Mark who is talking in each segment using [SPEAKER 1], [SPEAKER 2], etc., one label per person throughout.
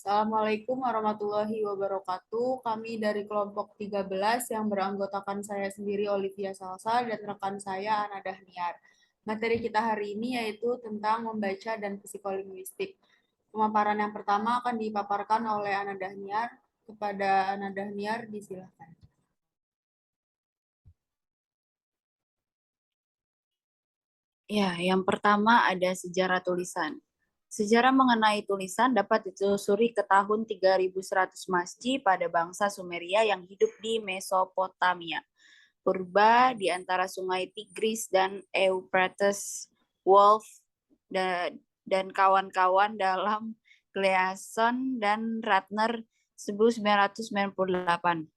[SPEAKER 1] Assalamualaikum warahmatullahi wabarakatuh. Kami dari kelompok 13 yang beranggotakan saya sendiri Olivia Salsa dan rekan saya Ana Dahniar. Materi kita hari ini yaitu tentang membaca dan psikolinguistik. Pemaparan yang pertama akan dipaparkan oleh Ana Dahniar. Kepada Ana Dahniar, disilakan.
[SPEAKER 2] Ya, yang pertama ada sejarah tulisan. Sejarah mengenai tulisan dapat ditelusuri ke tahun 3100 Masji pada bangsa Sumeria yang hidup di Mesopotamia. Purba di antara sungai Tigris dan Euphrates, Wolf dan kawan-kawan dalam Gleason dan Ratner 1998.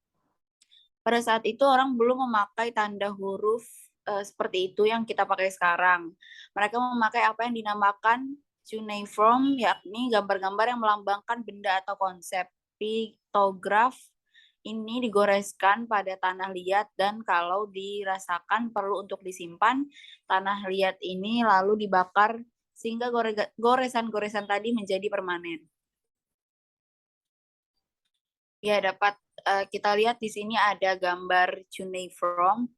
[SPEAKER 2] Pada saat itu orang belum memakai tanda huruf seperti itu yang kita pakai sekarang. Mereka memakai apa yang dinamakan cuneiform, yakni gambar-gambar yang melambangkan benda atau konsep. Piktograf ini digoreskan pada tanah liat dan kalau dirasakan perlu untuk disimpan, tanah liat ini lalu dibakar sehingga goresan-goresan tadi menjadi permanen. Ya, dapat kita lihat di sini ada gambar cuneiform.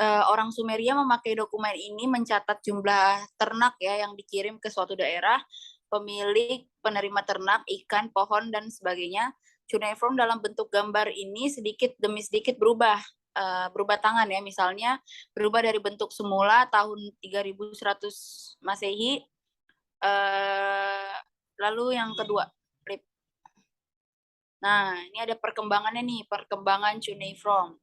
[SPEAKER 2] Orang Sumeria memakai dokumen ini mencatat jumlah ternak ya yang dikirim ke suatu daerah, pemilik, penerima ternak, ikan, pohon, dan sebagainya. Cuneiform dalam bentuk gambar ini sedikit demi sedikit berubah tangan ya. Misalnya berubah dari bentuk semula tahun 3100 Masehi. Lalu yang kedua, nah, ini ada perkembangannya nih, perkembangan cuneiform.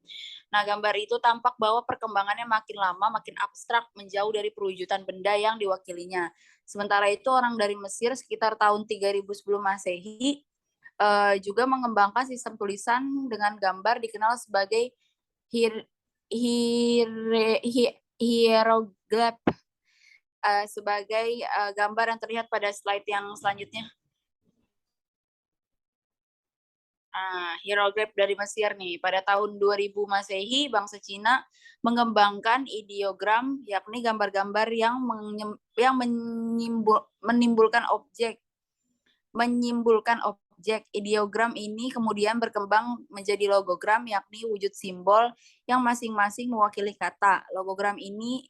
[SPEAKER 2] Nah, gambar itu tampak bahwa perkembangannya makin lama, makin abstrak, menjauh dari perwujudan benda yang diwakilinya. Sementara itu, orang dari Mesir sekitar tahun 3000 sebelum Masehi juga mengembangkan sistem tulisan dengan gambar dikenal sebagai hieroglif, sebagai gambar yang terlihat pada slide yang selanjutnya. Hieroglif dari Mesir nih. Pada tahun 2000 Masehi, bangsa Cina mengembangkan ideogram, yakni gambar-gambar yang menimbulkan objek. Ideogram ini kemudian berkembang menjadi logogram, yakni wujud simbol yang masing-masing mewakili kata. Logogram ini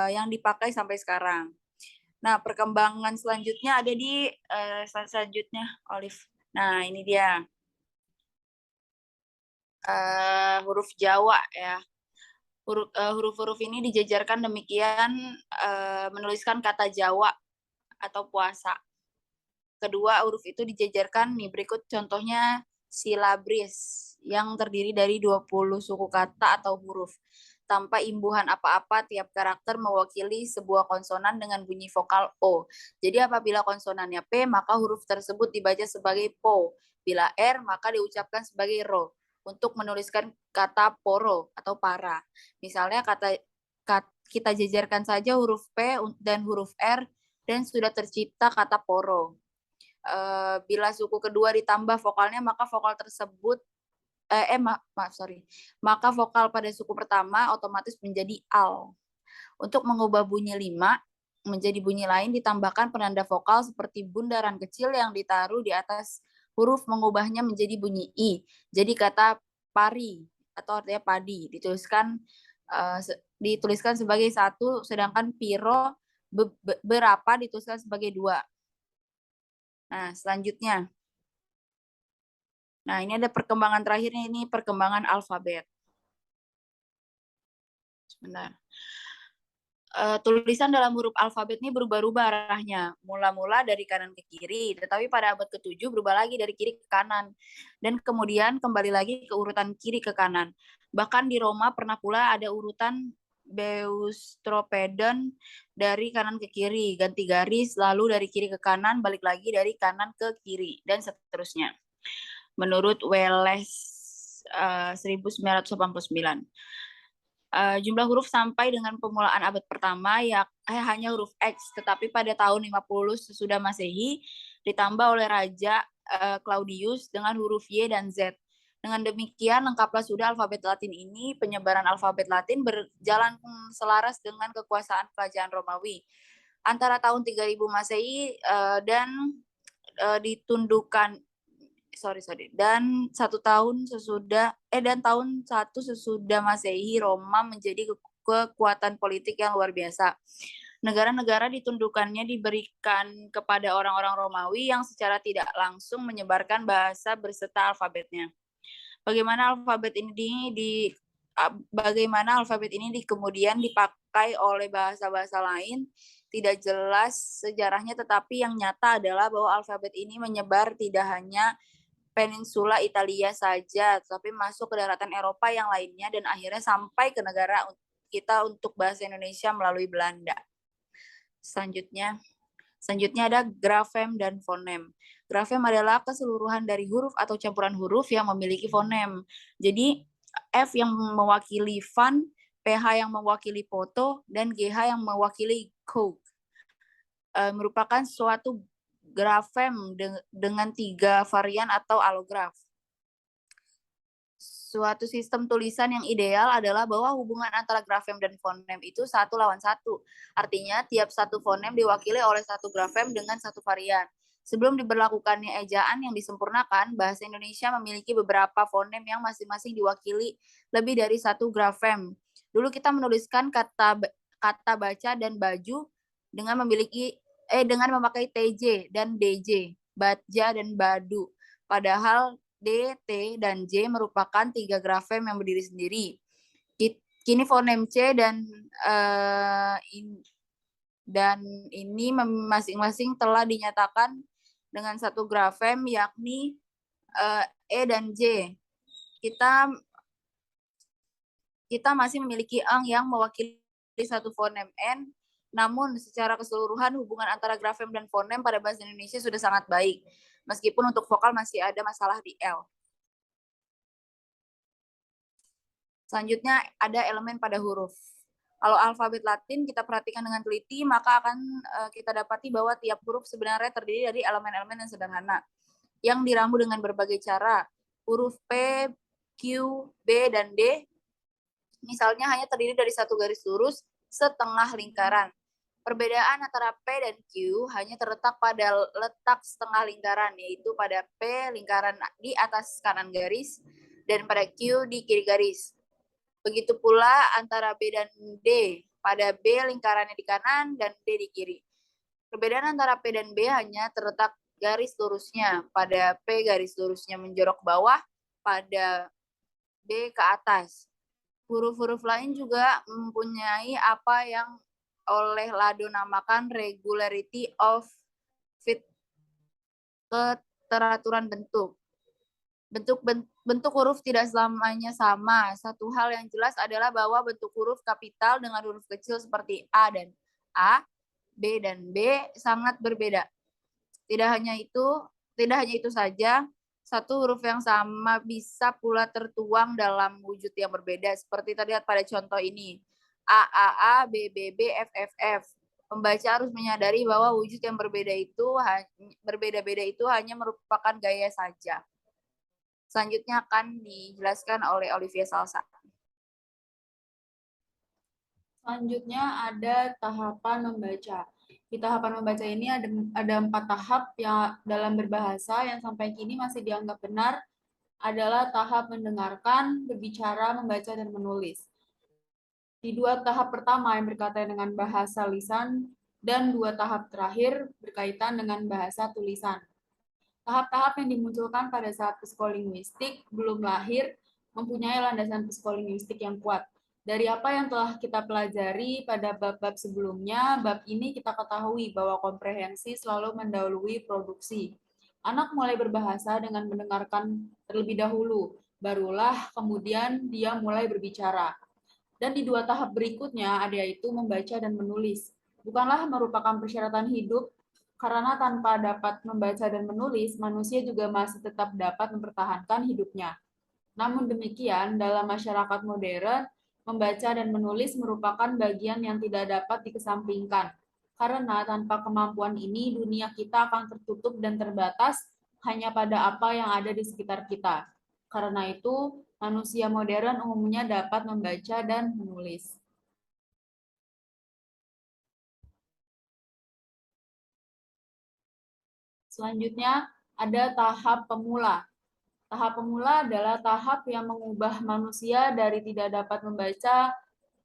[SPEAKER 2] yang dipakai sampai sekarang. Nah, perkembangan selanjutnya ada di selanjutnya, Olive. Nah, ini dia. Huruf Jawa ya. Huruf-huruf ini dijajarkan demikian menuliskan kata Jawa atau puasa. Kedua, huruf itu dijajarkan nih berikut contohnya silabris yang terdiri dari 20 suku kata atau huruf. Tanpa imbuhan apa-apa, tiap karakter mewakili sebuah konsonan dengan bunyi vokal O. Jadi apabila konsonannya P, maka huruf tersebut dibaca sebagai Po. Bila R, maka diucapkan sebagai Ro. Untuk menuliskan kata poro atau para. Misalnya kita jajarkan saja huruf P dan huruf R dan sudah tercipta kata poro. Bila suku kedua ditambah vokalnya, maka vokal tersebut maka vokal pada suku pertama otomatis menjadi al. Untuk mengubah bunyi 5 menjadi bunyi lain ditambahkan penanda vokal seperti bundaran kecil yang ditaruh di atas huruf mengubahnya menjadi bunyi i. Jadi kata pari atau artinya padi dituliskan sebagai 1, sedangkan piro berapa dituliskan sebagai 2. Nah, selanjutnya. Nah, ini ada perkembangan terakhirnya, ini perkembangan alfabet. Sebentar. Tulisan dalam huruf alfabet ini berubah-ubah arahnya. Mula-mula dari kanan ke kiri, tetapi pada abad ke-7 berubah lagi dari kiri ke kanan. Dan kemudian kembali lagi ke urutan kiri ke kanan. Bahkan di Roma pernah pula ada urutan Beustropedon dari kanan ke kiri, ganti garis, lalu dari kiri ke kanan, balik lagi dari kanan ke kiri, dan seterusnya. Menurut Welles 1989. Jumlah huruf sampai dengan permulaan abad pertama hanya huruf X, tetapi pada tahun 50 sesudah Masehi ditambah oleh Raja Claudius dengan huruf Y dan Z. Dengan demikian lengkaplah sudah alfabet Latin ini. Penyebaran alfabet Latin berjalan selaras dengan kekuasaan kerajaan Romawi. antara tahun 3000 Masehi dan ditundukkan dan tahun 1 sesudah Masehi Roma menjadi kekuatan politik yang luar biasa. Negara-negara ditundukkannya diberikan kepada orang-orang Romawi yang secara tidak langsung menyebarkan bahasa berserta alfabetnya. Bagaimana alfabet ini kemudian dipakai oleh bahasa-bahasa lain tidak jelas sejarahnya, tetapi yang nyata adalah bahwa alfabet ini menyebar tidak hanya peninsula Italia saja, tetapi masuk ke daratan Eropa yang lainnya dan akhirnya sampai ke negara kita untuk bahasa Indonesia melalui Belanda. Selanjutnya ada grafem dan fonem. Grafem adalah keseluruhan dari huruf atau campuran huruf yang memiliki fonem. Jadi F yang mewakili fun, PH yang mewakili foto, dan GH yang mewakili coke. Merupakan suatu grafem dengan 3 varian atau alograf. Suatu sistem tulisan yang ideal adalah bahwa hubungan antara grafem dan fonem itu 1:1. Artinya tiap satu fonem diwakili oleh satu grafem dengan satu varian. Sebelum diberlakukannya ejaan yang disempurnakan, bahasa Indonesia memiliki beberapa fonem yang masing-masing diwakili lebih dari satu grafem. Dulu kita menuliskan kata baca dan baju dengan memakai TJ dan DJ, baja dan badu. Padahal D, T, dan J merupakan 3 grafem yang berdiri sendiri. Kini fonem C dan ini masing-masing telah dinyatakan dengan satu grafem, yakni E dan J. Kita masih memiliki eng yang mewakili satu fonem N, namun secara keseluruhan hubungan antara grafem dan fonem pada bahasa Indonesia sudah sangat baik, meskipun untuk vokal masih ada masalah di L. Selanjutnya ada elemen pada huruf. Kalau alfabet Latin kita perhatikan dengan teliti, maka akan kita dapati bahwa tiap huruf sebenarnya terdiri dari elemen-elemen yang sederhana, yang diramu dengan berbagai cara. Huruf P, Q, B, dan D misalnya hanya terdiri dari satu garis lurus setengah lingkaran. Perbedaan antara P dan Q hanya terletak pada letak setengah lingkaran, yaitu pada P lingkaran di atas kanan garis dan pada Q di kiri garis. Begitu pula antara B dan D, pada B lingkarannya di kanan dan D di kiri. Perbedaan antara P dan B hanya terletak garis lurusnya, pada P garis lurusnya menjorok ke bawah, pada B ke atas. Huruf-huruf lain juga mempunyai apa yang oleh Lado namakan regularity of fit, keteraturan bentuk. Bentuk huruf tidak selamanya sama. Satu hal yang jelas adalah bahwa bentuk huruf kapital dengan huruf kecil seperti A dan A, B dan B sangat berbeda. Tidak hanya itu saja, satu huruf yang sama bisa pula tertuang dalam wujud yang berbeda, seperti terlihat pada contoh ini. A, A, A, B, B, B, F, F, F. Pembaca harus menyadari bahwa wujud yang berbeda-beda itu hanya merupakan gaya saja. Selanjutnya akan dijelaskan oleh Olivia Salsa.
[SPEAKER 1] Selanjutnya ada tahapan membaca. Di tahapan membaca ini ada 4 tahap yang dalam berbahasa yang sampai kini masih dianggap benar adalah tahap mendengarkan, berbicara, membaca, dan menulis. Di 2 tahap pertama yang berkaitan dengan bahasa lisan dan 2 tahap terakhir berkaitan dengan bahasa tulisan. Tahap-tahap yang dimunculkan pada saat psikolinguistik belum lahir mempunyai landasan psikolinguistik yang kuat. Dari apa yang telah kita pelajari pada bab-bab sebelumnya, bab ini kita ketahui bahwa komprehensi selalu mendahului produksi. Anak mulai berbahasa dengan mendengarkan terlebih dahulu, barulah kemudian dia mulai berbicara. Dan di 2 tahap berikutnya, ada yaitu membaca dan menulis. Bukanlah merupakan persyaratan hidup, karena tanpa dapat membaca dan menulis, manusia juga masih tetap dapat mempertahankan hidupnya. Namun demikian, dalam masyarakat modern, membaca dan menulis merupakan bagian yang tidak dapat dikesampingkan. Karena tanpa kemampuan ini, dunia kita akan tertutup dan terbatas hanya pada apa yang ada di sekitar kita. Karena itu, manusia modern umumnya dapat membaca dan menulis. Selanjutnya ada tahap pemula. Tahap pemula adalah tahap yang mengubah manusia dari tidak dapat membaca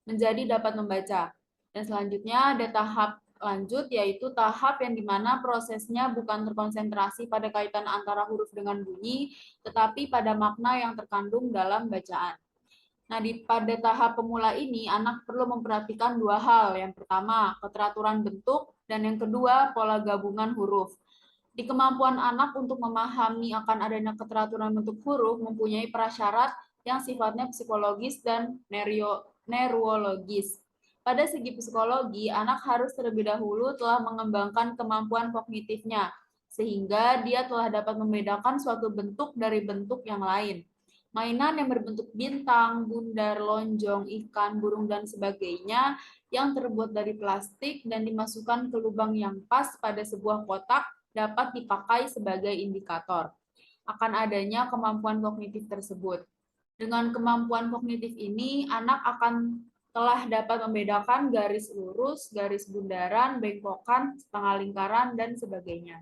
[SPEAKER 1] menjadi dapat membaca. Dan selanjutnya ada tahap lanjut, yaitu tahap yang dimana prosesnya bukan terkonsentrasi pada kaitan antara huruf dengan bunyi, tetapi pada makna yang terkandung dalam bacaan. Nah, pada tahap pemula ini, anak perlu memperhatikan dua hal. Yang pertama, keteraturan bentuk, dan yang kedua, pola gabungan huruf. Di kemampuan anak untuk memahami akan adanya keteraturan bentuk huruf mempunyai prasyarat yang sifatnya psikologis dan neurologis. Pada segi psikologi, anak harus terlebih dahulu telah mengembangkan kemampuan kognitifnya, sehingga dia telah dapat membedakan suatu bentuk dari bentuk yang lain. Mainan yang berbentuk bintang, bundar, lonjong, ikan, burung, dan sebagainya yang terbuat dari plastik dan dimasukkan ke lubang yang pas pada sebuah kotak dapat dipakai sebagai indikator akan adanya kemampuan kognitif tersebut. Dengan kemampuan kognitif ini, anak akan telah dapat membedakan garis lurus, garis bundaran, bengkokan, setengah lingkaran, dan sebagainya.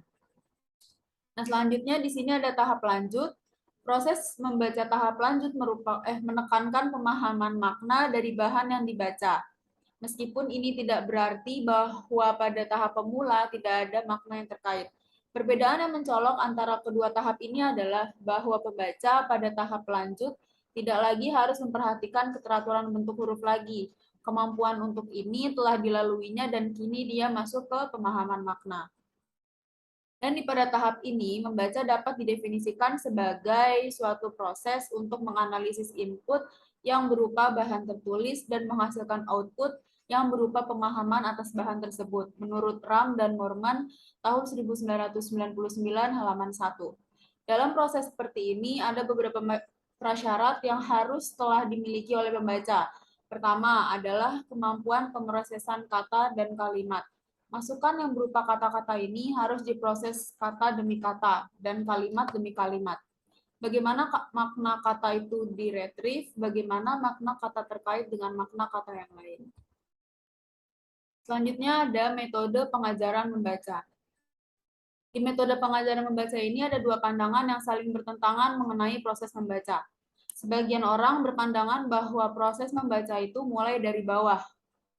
[SPEAKER 1] Nah, selanjutnya di sini ada tahap lanjut. Proses membaca tahap lanjut menekankan pemahaman makna dari bahan yang dibaca. Meskipun ini tidak berarti bahwa pada tahap pemula tidak ada makna yang terkait. Perbedaan yang mencolok antara kedua tahap ini adalah bahwa pembaca pada tahap lanjut tidak lagi harus memperhatikan keteraturan bentuk huruf lagi. Kemampuan untuk ini telah dilaluinya dan kini dia masuk ke pemahaman makna. Dan pada tahap ini, membaca dapat didefinisikan sebagai suatu proses untuk menganalisis input yang berupa bahan tertulis dan menghasilkan output yang berupa pemahaman atas bahan tersebut, menurut Ram dan Morman tahun 1999 halaman 1. Dalam proses seperti ini, ada beberapa prasyarat yang harus telah dimiliki oleh pembaca. Pertama adalah kemampuan pemrosesan kata dan kalimat. Masukan yang berupa kata-kata ini harus diproses kata demi kata dan kalimat demi kalimat. Bagaimana makna kata itu diretrieve, bagaimana makna kata terkait dengan makna kata yang lain. Selanjutnya ada metode pengajaran membaca. Di metode pengajaran membaca ini ada dua pandangan yang saling bertentangan mengenai proses membaca. Sebagian orang berpandangan bahwa proses membaca itu mulai dari bawah,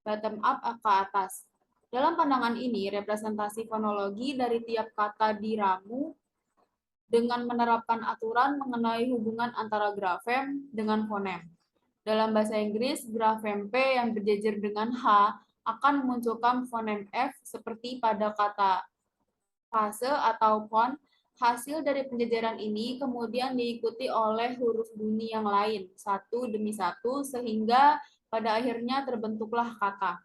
[SPEAKER 1] bottom up ke atas. Dalam pandangan ini, representasi fonologi dari tiap kata diramu dengan menerapkan aturan mengenai hubungan antara grafem dengan fonem. Dalam bahasa Inggris, grafem P yang berjejer dengan H akan memunculkan fonem F seperti pada kata fase atau font. Hasil dari penjejeran ini kemudian diikuti oleh huruf bunyi yang lain, satu demi satu, sehingga pada akhirnya terbentuklah kata.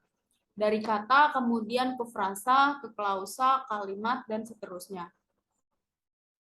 [SPEAKER 1] Dari kata kemudian ke frasa, ke klausa, kalimat, dan seterusnya.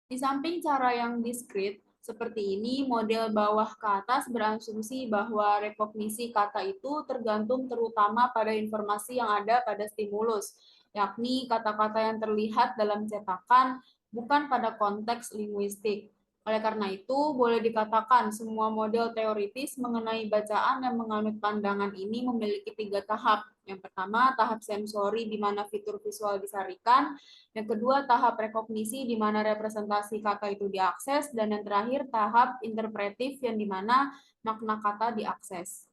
[SPEAKER 1] Di samping cara yang diskrit, seperti ini, model bawah ke atas berasumsi bahwa rekognisi kata itu tergantung terutama pada informasi yang ada pada stimulus, yakni kata-kata yang terlihat dalam cetakan, bukan pada konteks linguistik. Oleh karena itu, boleh dikatakan semua model teoritis mengenai bacaan yang menganut pandangan ini memiliki 3 tahap. Yang pertama, tahap sensori di mana fitur visual disarikan. Yang kedua, tahap rekognisi di mana representasi kata itu diakses. Dan yang terakhir, tahap interpretif yang di mana makna kata diakses.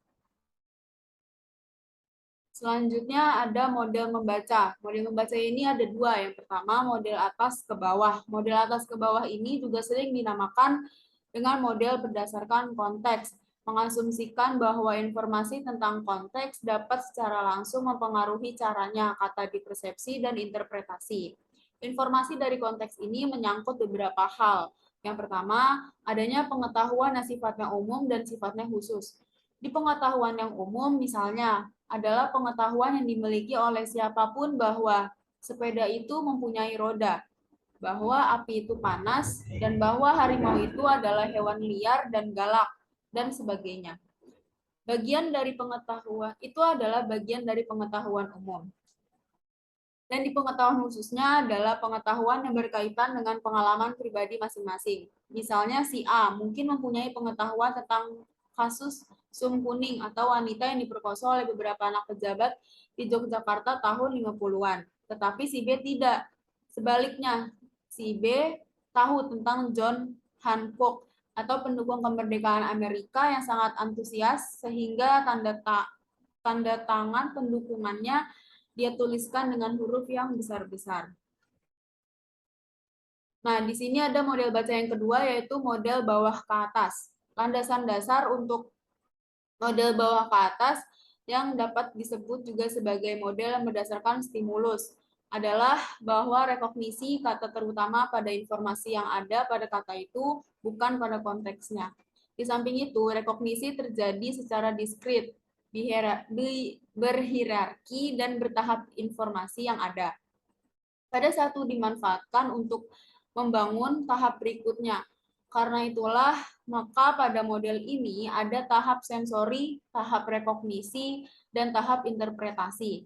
[SPEAKER 1] Selanjutnya ada model membaca. Model membaca ini ada dua. Yang pertama model atas ke bawah. Model atas ke bawah ini juga sering dinamakan dengan model berdasarkan konteks. Mengasumsikan bahwa informasi tentang konteks dapat secara langsung mempengaruhi caranya kata dipersepsi dan interpretasi. Informasi dari konteks ini menyangkut beberapa hal. Yang pertama, adanya pengetahuan yang sifatnya umum dan sifatnya khusus. Di pengetahuan yang umum, misalnya, adalah pengetahuan yang dimiliki oleh siapapun bahwa sepeda itu mempunyai roda, bahwa api itu panas, dan bahwa harimau itu adalah hewan liar dan galak, dan sebagainya. Bagian dari pengetahuan itu adalah bagian dari pengetahuan umum. Dan di pengetahuan khususnya adalah pengetahuan yang berkaitan dengan pengalaman pribadi masing-masing. Misalnya si A mungkin mempunyai pengetahuan tentang kasus sum kuning atau wanita yang diperkosa oleh beberapa anak pejabat di Yogyakarta tahun 50-an. Tetapi si B tidak. Sebaliknya, si B tahu tentang John Hancock atau pendukung kemerdekaan Amerika yang sangat antusias sehingga tanda tangan pendukungannya dia tuliskan dengan huruf yang besar-besar. Nah, di sini ada model baca yang kedua, yaitu model bawah ke atas. Landasan dasar untuk model bawah ke atas yang dapat disebut juga sebagai model yang berdasarkan stimulus adalah bahwa rekognisi kata terutama pada informasi yang ada pada kata itu, bukan pada konteksnya. Di samping itu, rekognisi terjadi secara diskrit, berhierarki, dan bertahap informasi yang ada. Pada satu dimanfaatkan untuk membangun tahap berikutnya. Karena itulah, maka pada model ini ada tahap sensori, tahap rekognisi, dan tahap interpretasi.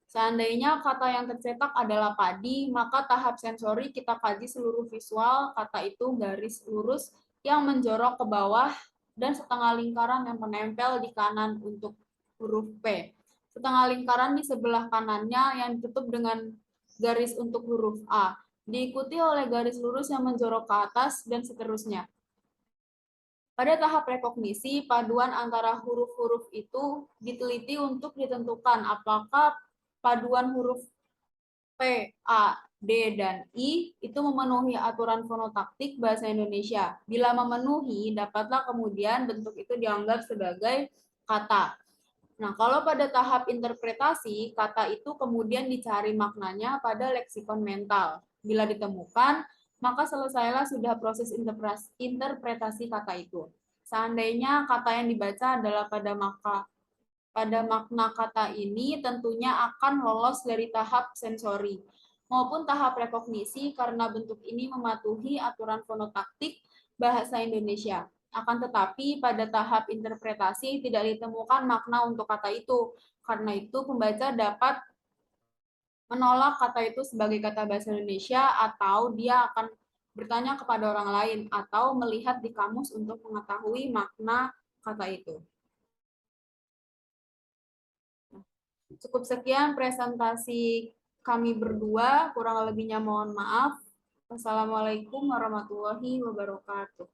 [SPEAKER 1] Seandainya kata yang tercetak adalah padi, maka tahap sensori kita kaji seluruh visual kata itu garis lurus yang menjorok ke bawah dan setengah lingkaran yang menempel di kanan untuk huruf P. Setengah lingkaran di sebelah kanannya yang ditutup dengan garis untuk huruf A, diikuti oleh garis lurus yang menjorok ke atas, dan seterusnya. Pada tahap rekognisi, paduan antara huruf-huruf itu diteliti untuk ditentukan apakah paduan huruf P, A, D, dan I itu memenuhi aturan fonotaktik bahasa Indonesia. Bila memenuhi, dapatlah kemudian bentuk itu dianggap sebagai kata. Nah, kalau pada tahap interpretasi, kata itu kemudian dicari maknanya pada leksikon mental. Bila ditemukan, maka selesailah sudah proses interpretasi kata itu. Seandainya kata yang dibaca adalah pada makna kata ini, tentunya akan lolos dari tahap sensori maupun tahap rekognisi karena bentuk ini mematuhi aturan fonotaktik bahasa Indonesia. Akan tetapi pada tahap interpretasi tidak ditemukan makna untuk kata itu. Karena itu pembaca dapat menolak kata itu sebagai kata bahasa Indonesia atau dia akan bertanya kepada orang lain atau melihat di kamus untuk mengetahui makna kata itu. Cukup sekian presentasi kami berdua, kurang lebihnya mohon maaf. Wassalamualaikum warahmatullahi wabarakatuh.